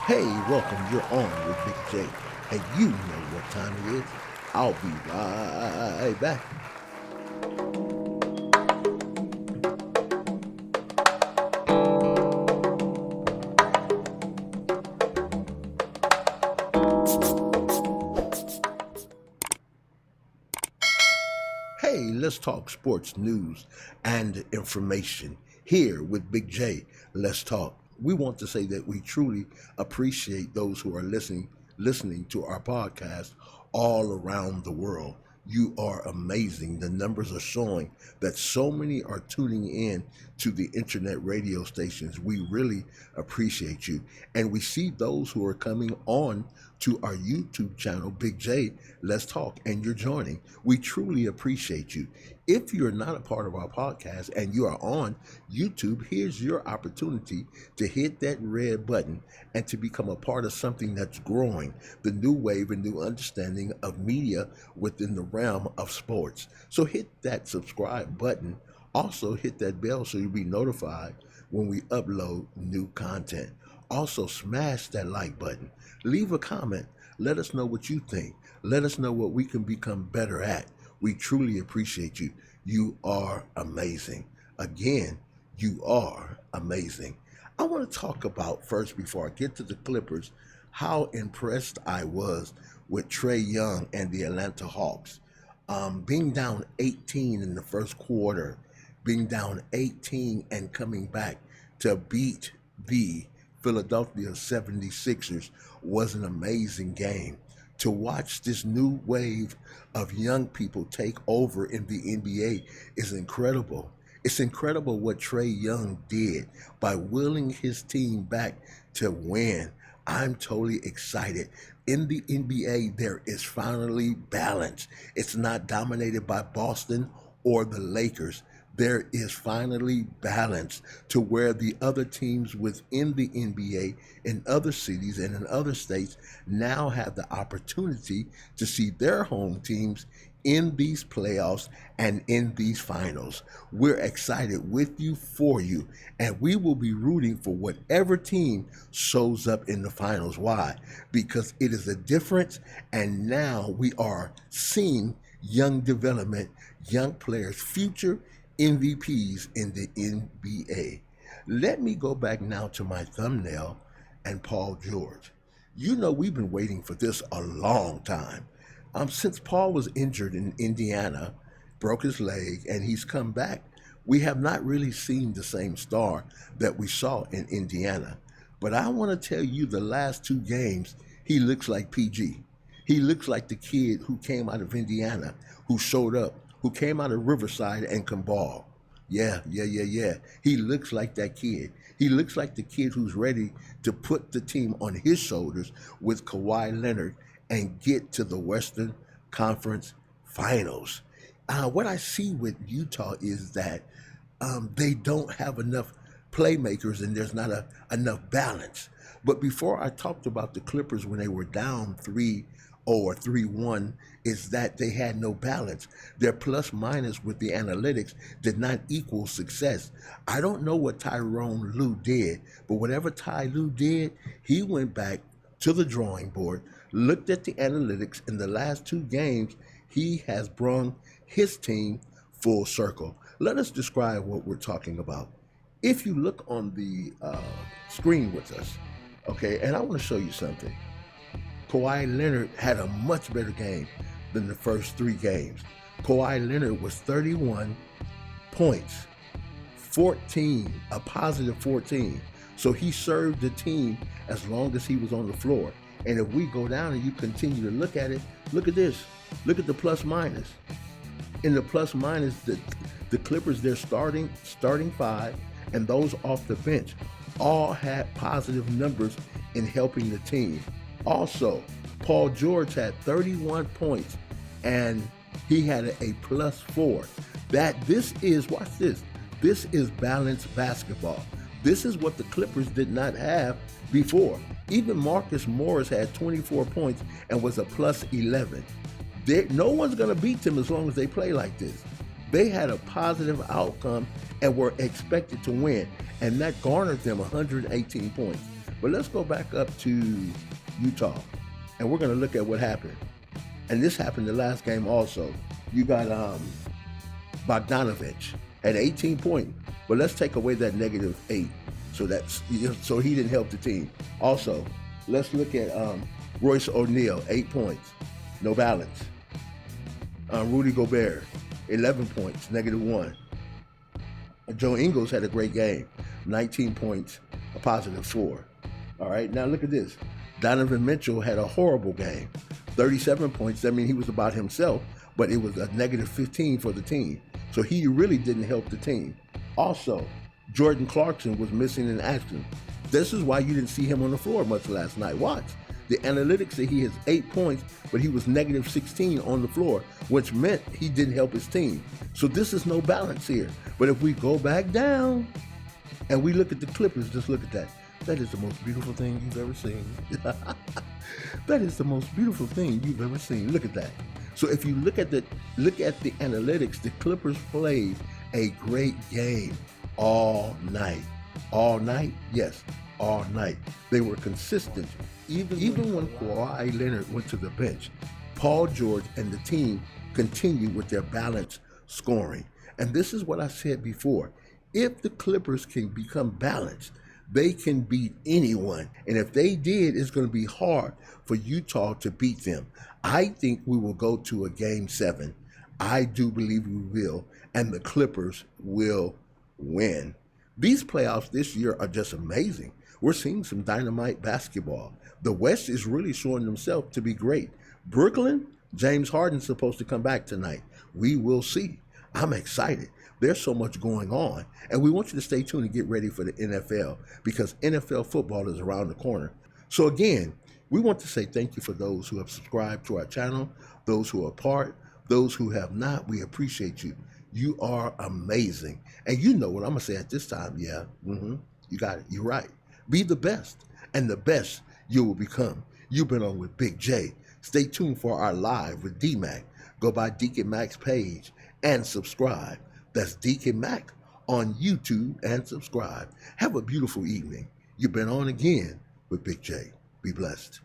Hey, welcome. You're on with Big J. And you know what time it is. I'll be right back. Hey, let's talk sports news and information here with Big J. Let's talk. We want to say that we truly appreciate those who are listening to our podcast all around the world. You are amazing. The numbers are showing that so many are tuning in to the internet radio stations. We really appreciate you. And we see those who are coming on to our YouTube channel, Big J, Let's Talk, and you're joining. We truly appreciate you. If you're not a part of our podcast and you are on YouTube, here's your opportunity to hit that red button and to become a part of something that's growing, the new wave and new understanding of media within the realm of sports. So hit that subscribe button. Also hit that bell so you'll be notified when we upload new content. Also smash that like button. Leave a comment. Let us know what you think. Let us know what we can become better at. We truly appreciate you. You are amazing. Again, you are amazing. I want to talk about first, before I get to the Clippers, how impressed I was with Trae Young and the Atlanta Hawks. Being down 18 in the first quarter, being down 18 and coming back to beat the Philadelphia 76ers was an amazing game. To watch this new wave of young people take over in the NBA is incredible. It's incredible what Trae Young did by willing his team back to win. I'm totally excited. In the NBA, there is finally balance. It's not dominated by Boston or the Lakers. There is finally balance to where the other teams within the NBA in other cities and in other states now have the opportunity to see their home teams in these playoffs and in these finals. We're excited with you, for you, and we will be rooting for whatever team shows up in the finals. Why? Because it is a difference, and now we are seeing young development, young players, future MVPs in the NBA. Let me go back now to my thumbnail and Paul George. You know, we've been waiting for this a long time. Since Paul was injured in Indiana, broke his leg, and he's come back, we have not really seen the same star that we saw in Indiana. But I want to tell you, the last two games, he looks like PG. He looks like the kid who came out of Indiana, who showed up, who came out of Riverside and can ball. Yeah. He looks like that kid. He looks like the kid who's ready to put the team on his shoulders with Kawhi Leonard and get to the Western Conference Finals. What I see with Utah is that they don't have enough playmakers and there's not enough balance. But before I talked about the Clippers when they were down 3 or 3-1, is that they had no balance. Their plus minus with the analytics did not equal success. I don't know what Tyrone Lue did, but whatever Ty Lue did, he went back to the drawing board, looked at the analytics. In the last two games, he has brought his team full circle. Let us describe what we're talking about. If you look on the screen with us, okay, and I want to show you something. Kawhi Leonard had a much better game than the first three games. Kawhi Leonard was 31 points, 14, a positive 14. So he served the team as long as he was on the floor. And if we go down and you continue to look at it, look at this. Look at the plus minus. In the plus minus, the Clippers, their starting five and those off the bench all had positive numbers in helping the team. Also, Paul George had 31 points and he had a plus 4. This is balanced basketball. This is what the Clippers did not have before. Even Marcus Morris had 24 points and was a plus 11. No one's going to beat them as long as they play like this. They had a positive outcome and were expected to win, and that garnered them 118 points. But let's go back up to Utah, and we're going to look at what happened. And this happened the last game also. You got Bogdanovich had 18 points, but let's take away that -8. So he didn't help the team. Also, let's look at Royce O'Neal, 8 points, no balance. Rudy Gobert, 11 points, -1. Joe Ingles had a great game, 19 points, a +4. All right, now look at this. Donovan Mitchell had a horrible game, 37 points. I mean, he was about himself, but it was a -15 for the team. So he really didn't help the team. Also, Jordan Clarkson was missing in action. This is why you didn't see him on the floor much last night. Watch. The analytics say he has 8 points, but he was -16 on the floor, which meant he didn't help his team. So this is no balance here. But if we go back down and we look at the Clippers, just look at that. That is the most beautiful thing you've ever seen. That is the most beautiful thing you've ever seen. Look at that. So if you look at the analytics, the Clippers played a great game all night. All night? Yes, all night. They were consistent. Even when Kawhi Leonard went to the bench, Paul George and the team continued with their balanced scoring. And this is what I said before. If the Clippers can become balanced, they can beat anyone. And if they did, it's going to be hard for Utah to beat them. I think we will go to a Game 7. I do believe we will. And the Clippers will win. These playoffs this year are just amazing. We're seeing some dynamite basketball. The West is really showing themselves to be great. Brooklyn, James Harden's supposed to come back tonight. We will see. I'm excited. There's so much going on. And we want you to stay tuned and get ready for the NFL, because NFL football is around the corner. So again, we want to say thank you for those who have subscribed to our channel, those who are part, those who have not. We appreciate you. You are amazing. And you know what I'm going to say at this time. Yeah, you got it. You're right. Be the best, and the best you will become. You've been on with Big J. Stay tuned for our live with D-Mac. Go by Deacon Mac's page and subscribe. That's Deacon Mac on YouTube, and subscribe. Have a beautiful evening. You've been on again with Big J. Be blessed.